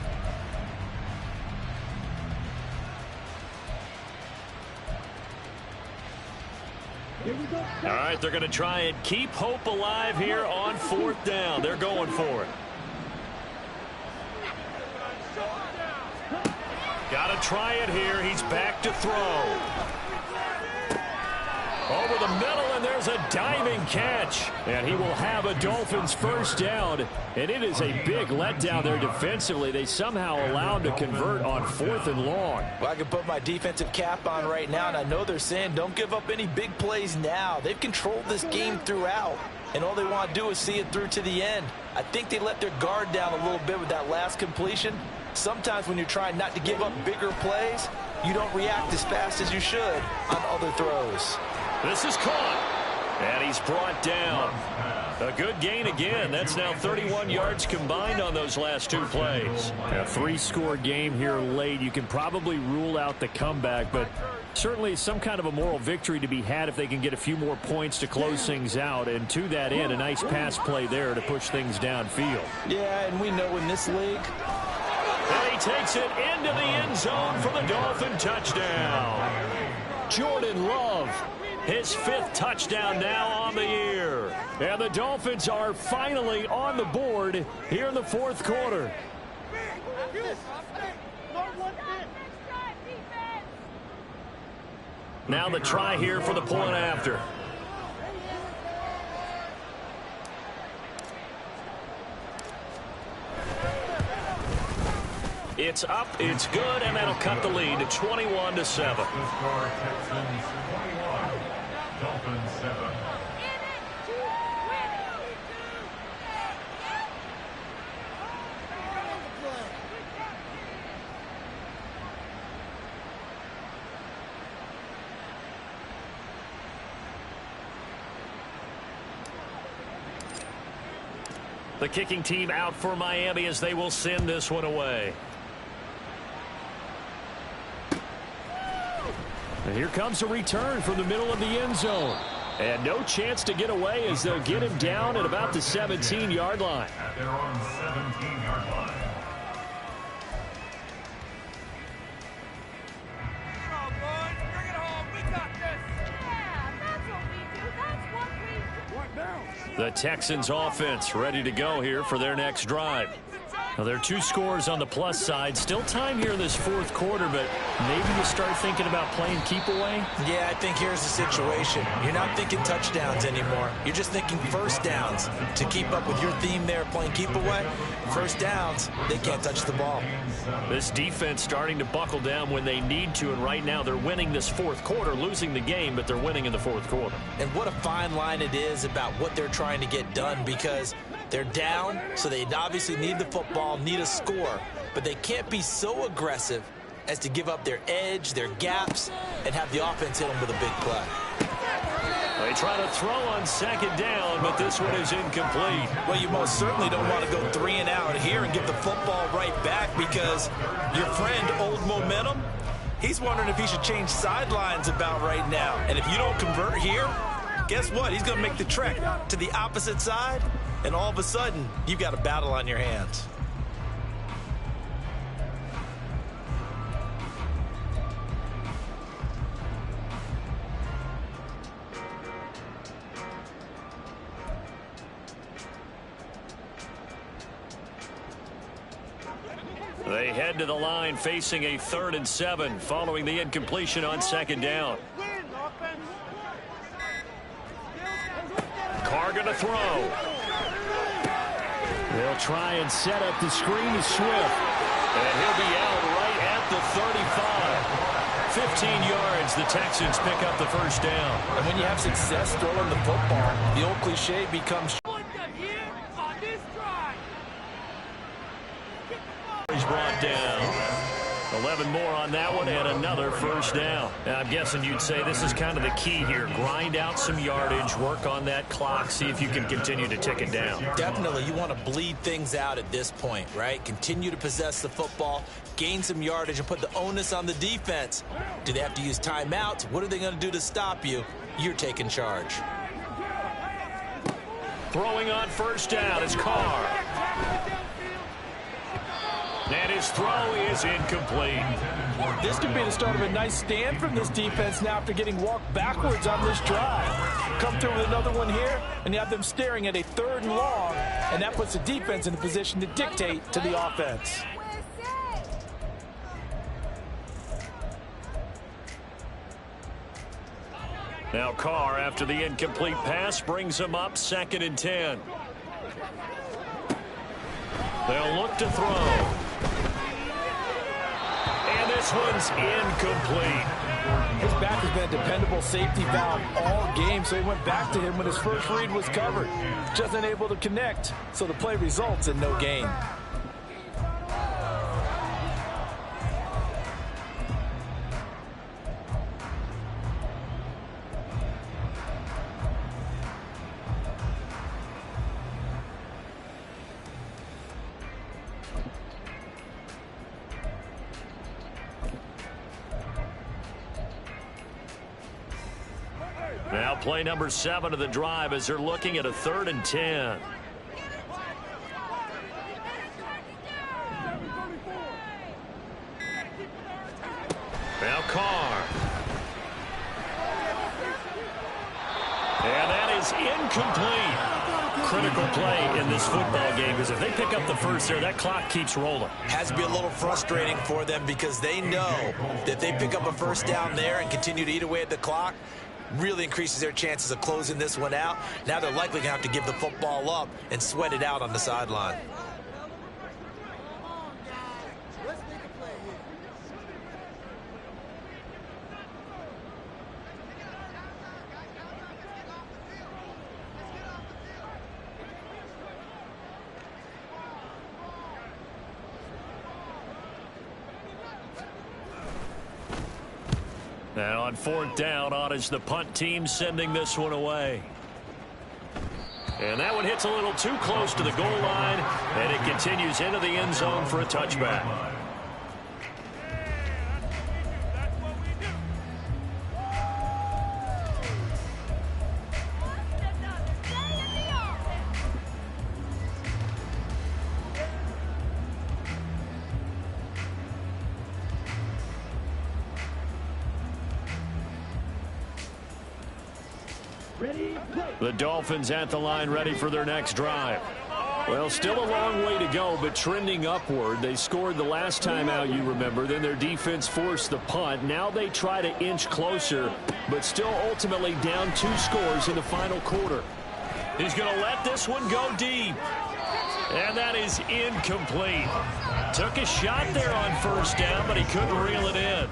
All right, they're going to try and keep hope alive here on 4th down. They're going for it. Got to try it here. He's back to throw. Over the middle, and there's a diving catch. And he will have a Dolphins first down. And it is a big letdown there defensively. They somehow allowed to convert on 4th and long. Well, I can put my defensive cap on right now, and I know they're saying don't give up any big plays now. They've controlled this game throughout, and all they want to do is see it through to the end. I think they let their guard down a little bit with that last completion. Sometimes when you're trying not to give up bigger plays, you don't react as fast as you should on other throws. This is caught, and he's brought down. A good gain again. That's now 31 yards combined on those last 2 plays. A 3-score game here late. You can probably rule out the comeback, but certainly some kind of a moral victory to be had if they can get a few more points to close things out. And to that end, a nice pass play there to push things downfield. Yeah, and we know in this league. And he takes it into the end zone for the Dolphin touchdown. Jordan Love, his 5th touchdown now on the year. And the Dolphins are finally on the board here in the 4th quarter. Now the try here for the point after. It's up, it's good, and that'll cut the lead to 21-7. The score, Texans 21, Dolphins 7. The kicking team out for Miami as they will send this one away. And here comes a return from the middle of the end zone. And no chance to get away as they'll get him down at about the 17-yard line. At their own 17-yard line. Come on, boys. Bring it home. We got this. Yeah, that's what we do. That's what we do. What now? The Texans offense ready to go here for their next drive. Now, there are 2 scores on the plus side. Still time here in this 4th quarter, but maybe you start thinking about playing keep away. Yeah, I think here's the situation. You're not thinking touchdowns anymore. You're just thinking first downs. To keep up with your theme there, playing keep away, first downs, they can't touch the ball. This defense starting to buckle down when they need to, and right now they're winning this 4th quarter, losing the game, but they're winning in the 4th quarter. And what a fine line it is about what they're trying to get done, because they're down, so they obviously need the football, need a score, but they can't be so aggressive as to give up their edge, their gaps, and have the offense hit them with a big play. They try to throw on 2nd down, but this one is incomplete. Well, you most certainly don't want to go 3 and out here and give the football right back, because your friend, Old Momentum, he's wondering if he should change sidelines about right now. And if you don't convert here, guess what? He's going to make the trek to the opposite side, and all of a sudden, you've got a battle on your hands. They head to the line facing a 3rd and 7 following the incompletion on 2nd down. Carr going to throw. They'll try and set up the screen to Swift. And he'll be out right at the 35. 15 yards, the Texans pick up the first down. And when you have success throwing the football, the old cliche becomes... He's brought down. 11 more on that one and another first down. And I'm guessing you'd say this is kind of the key here. Grind out some yardage, work on that clock, see if you can continue to tick it down. Definitely, you want to bleed things out at this point, right? Continue to possess the football, gain some yardage, and put the onus on the defense. Do they have to use timeouts? What are they going to do to stop you? You're taking charge. Throwing on first down is Carr. And his throw is incomplete. This could be the start of a nice stand from this defense now after getting walked backwards on this drive. Come through with another one here, and you have them staring at a 3rd and long, and that puts the defense in a position to dictate to the offense. Now Carr, after the incomplete pass, brings him up 2nd and 10. They'll look to throw. And this one's incomplete. His back has been a dependable safety valve all game, so he went back to him when his first read was covered. Just unable to connect, so the play results in no gain. Now play number 7 of the drive as they're looking at a 3rd and 10. Now Carr. And that is incomplete. Critical play in this football game because if they pick up the first there, that clock keeps rolling. Has to be a little frustrating for them because they know that they pick up a first down there and continue to eat away at the clock, really increases their chances of closing this one out. Now they're likely going to have to give the football up and sweat it out on the sideline. Now on 4th down, on is the punt team sending this one away. And that one hits a little too close to the goal line, and it continues into the end zone for a touchback. The Dolphins at the line ready for their next drive. Well, still a long way to go, but trending upward. They scored the last time out, you remember. Then their defense forced the punt. Now they try to inch closer, but still ultimately down 2 scores in the final quarter. He's going to let this one go deep. And that is incomplete. Took a shot there on 1st down, but he couldn't reel it in.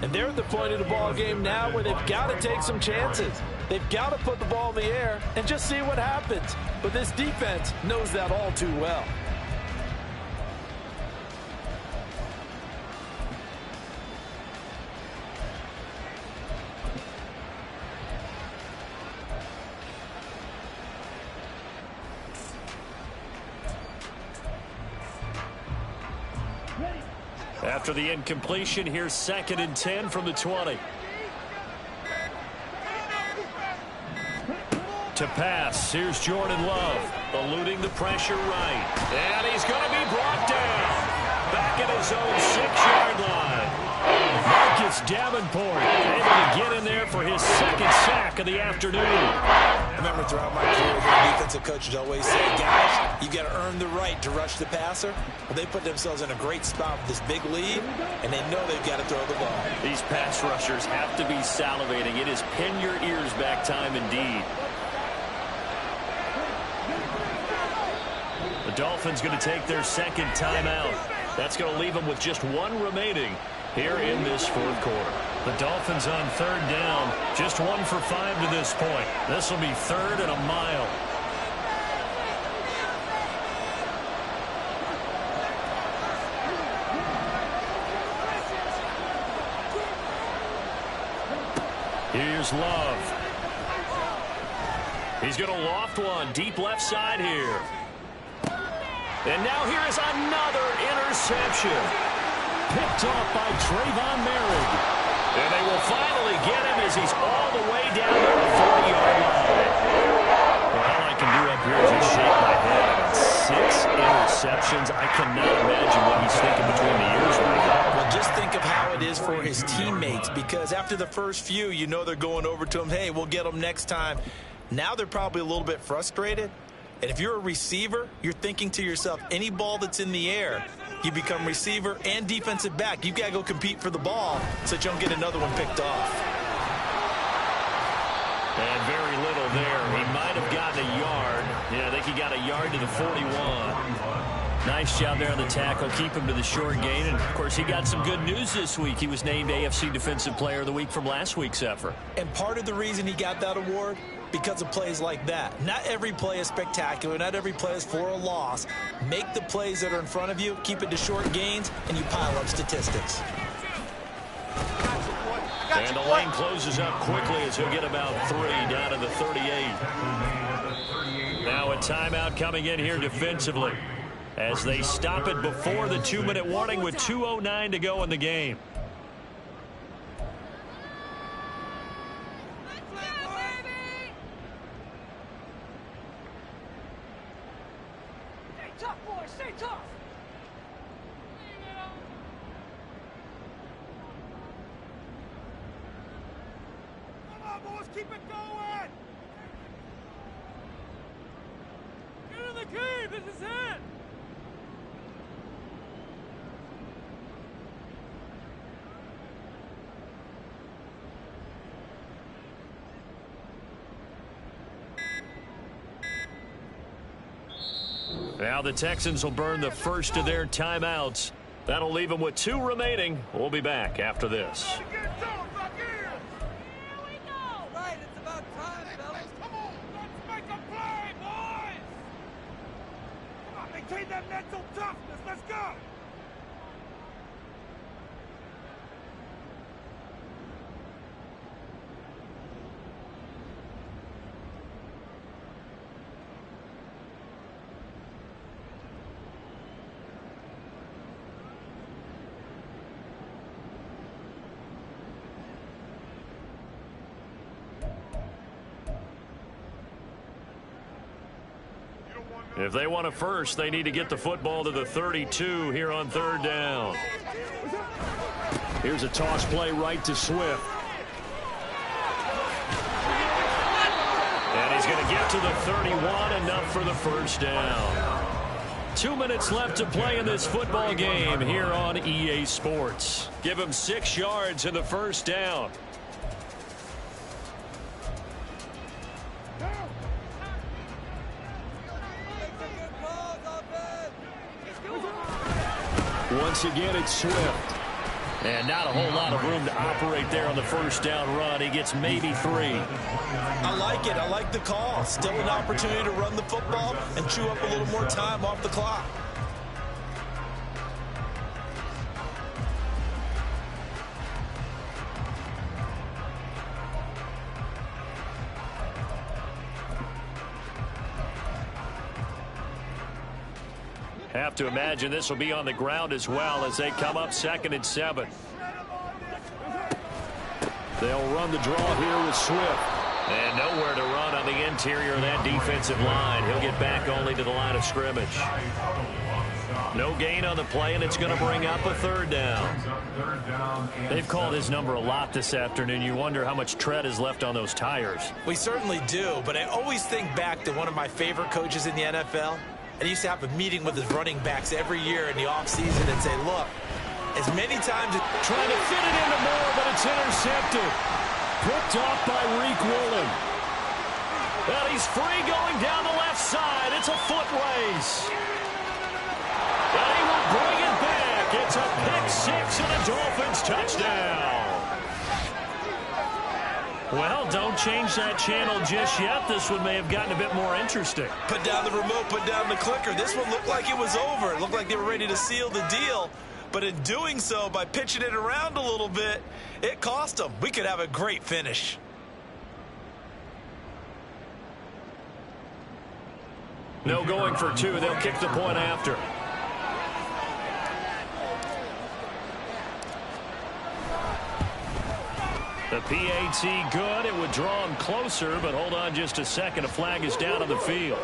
And they're at the point of the ball game now where they've got to take some chances. They've got to put the ball in the air and just see what happens. But this defense knows that all too well. After the incompletion, here's 2nd and 10 from the 20. To pass, here's Jordan Love, eluding the pressure right. And he's going to be brought down. Back at his own 6-yard line. Marcus Davenport able to get in there for his 2nd sack of the afternoon. I remember throughout my career, the defensive coaches always say, guys, you got to earn the right to rush the passer. Well, they put themselves in a great spot with this big lead, and they know they've got to throw the ball. These pass rushers have to be salivating. It is pin your ears back time indeed. The Dolphins going to take their 2nd timeout. That's going to leave them with just 1 remaining here in this 4th quarter. The Dolphins on 3rd down, just 1 for 5 to this point. This will be 3rd and a mile. Here's Love. He's going to loft one deep left side here. And now here is another interception. Picked off by Trayvon Merritt. And they will finally get him as he's all the way down to the 40-yard line. Well, all I can do up here is just shake my head. 6 interceptions. I cannot imagine what he's thinking between the ears right now. Well, just think of how it is for his teammates, because after the first few, you know they're going over to him, hey, we'll get him next time. Now they're probably a little bit frustrated. And if you're a receiver, you're thinking to yourself, any ball that's in the air, you become receiver and defensive back. You've got to go compete for the ball so that you don't get another one picked off. And very little there. He might have gotten a yard. Yeah, I think he got a yard to the 41. Nice job there on the tackle. Keep him to the short gain. And, of course, he got some good news this week. He was named AFC Defensive Player of the Week from last week's effort. And part of the reason he got that award, because of plays like that. Not every play is spectacular. Not every play is for a loss. Make the plays that are in front of you, keep it to short gains, and you pile up statistics. And the lane closes up quickly as he'll get about 3 down to the 38. Now a timeout coming in here defensively as they stop it before the 2-minute warning with 2:09 to go in the game. Stay tough, boys. Stay tough. Come on, boys, keep it going! Get in the game, this is it! Now the Texans will burn the first of their timeouts. That'll leave them with 2 remaining. We'll be back after this. Get it done, back here! Here we go. Right, it's about time, fellas. Come on, let's make a play, boys! Come on, maintain that mental toughness. Let's go! If they want a first, they need to get the football to the 32 here on 3rd down. Here's a toss play right to Swift. And he's going to get to the 31, enough for the first down. 2 minutes left to play in this football game here on EA Sports. Give him 6 yards in the first down. Once again, it's Swift. And not a whole lot of room to operate there on the first down run. He gets maybe 3. I like it. I like the call. Still an opportunity to run the football and chew up a little more time off the clock. Have to imagine this will be on the ground as well as they come up 2nd and 7. They'll run the draw here with Swift. And nowhere to run on the interior of that defensive line. He'll get back only to the line of scrimmage. No gain on the play, and it's going to bring up a 3rd down. They've called his number a lot this afternoon. You wonder how much tread is left on those tires. We certainly do, but I always think back to one of my favorite coaches in the NFL. And he used to have a meeting with his running backs every year in the offseason and say, look, as many times... Trying to fit it into Moore, but it's intercepted. Picked off by Reek Woolen. Well, he's free going down the left side. It's a foot race. And he will bring it back. It's a pick 6 and a Dolphins touchdown. Well, don't change that channel just yet. This one may have gotten a bit more interesting. Put down the remote, put down the clicker. This one looked like it was over. It looked like they were ready to seal the deal. But in doing so, by pitching it around a little bit, it cost them. We could have a great finish. No going for 2. They'll kick the point after. The PAT good. It would draw him closer, but hold on just a second. A flag is down on the field.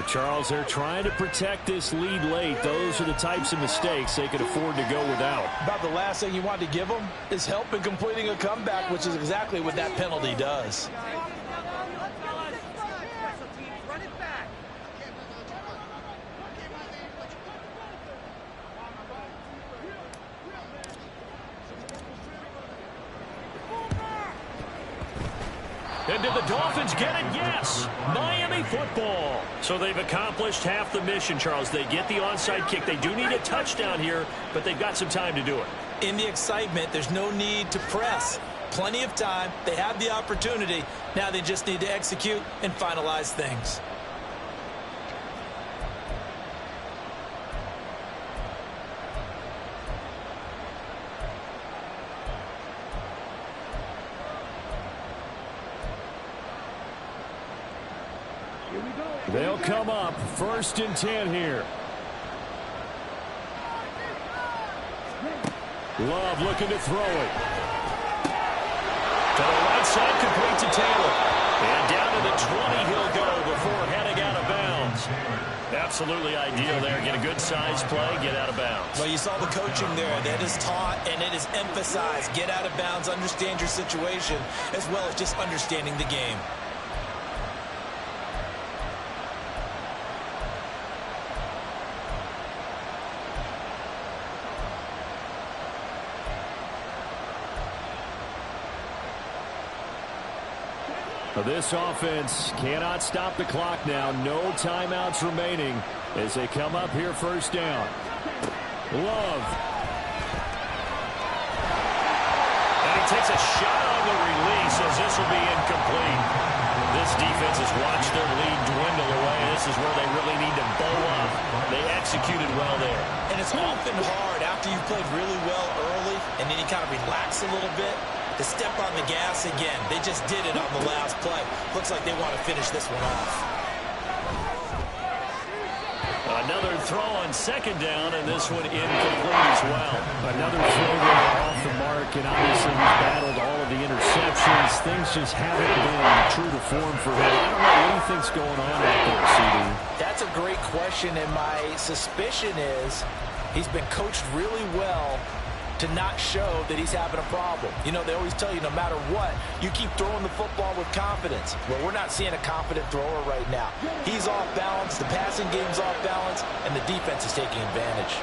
Charles, they're trying to protect this lead late. Those are the types of mistakes they could afford to go without. About the last thing you want to give them is help in completing a comeback, which is exactly what that penalty does. And did the Dolphins get it? Yes. Miami football. So they've accomplished half the mission, Charles. They get the onside kick. They do need a touchdown here, but they've got some time to do it. In the excitement, there's no need to press. Plenty of time. They have the opportunity. Now they just need to execute and finalize things. They'll come up 1st and 10 here. Love looking to throw it. To the right side, complete to Taylor. And down to the 20 he'll go before heading out of bounds. Absolutely ideal there. Get a good size play, get out of bounds. Well, you saw the coaching there. That is taught and it is emphasized. Get out of bounds, understand your situation, as well as just understanding the game. This offense cannot stop the clock now. No timeouts remaining as they come up here 1st down. Love. And he takes a shot on the release as this will be incomplete. This defense has watched their lead dwindle away. This is where they really need to bow up. They executed well there. And it's often hard after you've played really well early and then you kind of relax a little bit to step on the gas again. They just did it on the last play. Looks like they want to finish this one off. Another throw on 2nd down, and this one incomplete as well. Another throw there off the mark, and obviously he's battled all of the interceptions. Things just haven't been true to form for him. I don't know what he thinks going on out there, CD. That's a great question, and my suspicion is he's been coached really well to not show that he's having a problem. You know, they always tell you no matter what, you keep throwing the football with confidence. Well, we're not seeing a confident thrower right now. He's off balance, the passing game's off balance, and the defense is taking advantage.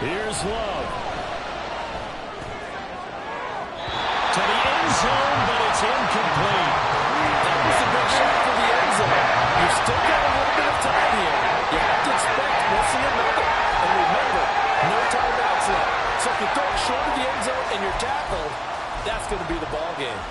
Here's Love. To the end zone, but it's incomplete. That was a big shot for the end zone. You've still got a little bit of time here. You have to expect we'll see another. And remember, no timeouts left. So if you throw it short of the end zone and you're tackled, that's going to be the ball game.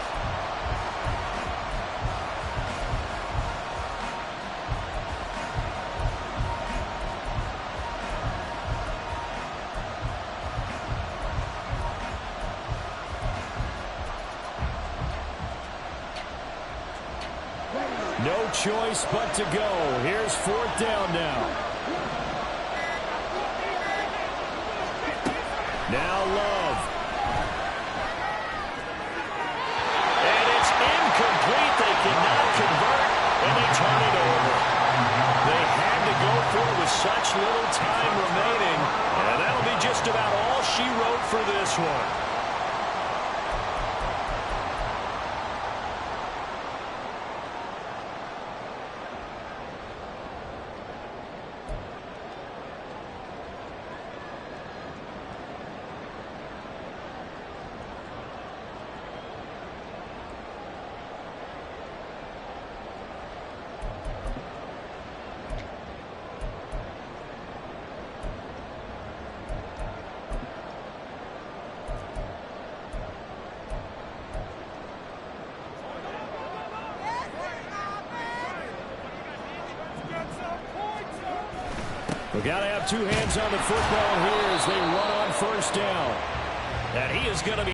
No choice but to go. Here's 4th down now. Now Love. And it's incomplete. They cannot convert, and they turn it over. They had to go for it with such little time remaining, and that'll be just about all she wrote for this one. We've got to have 2 hands on the football here as they run on 1st down. And he is going to be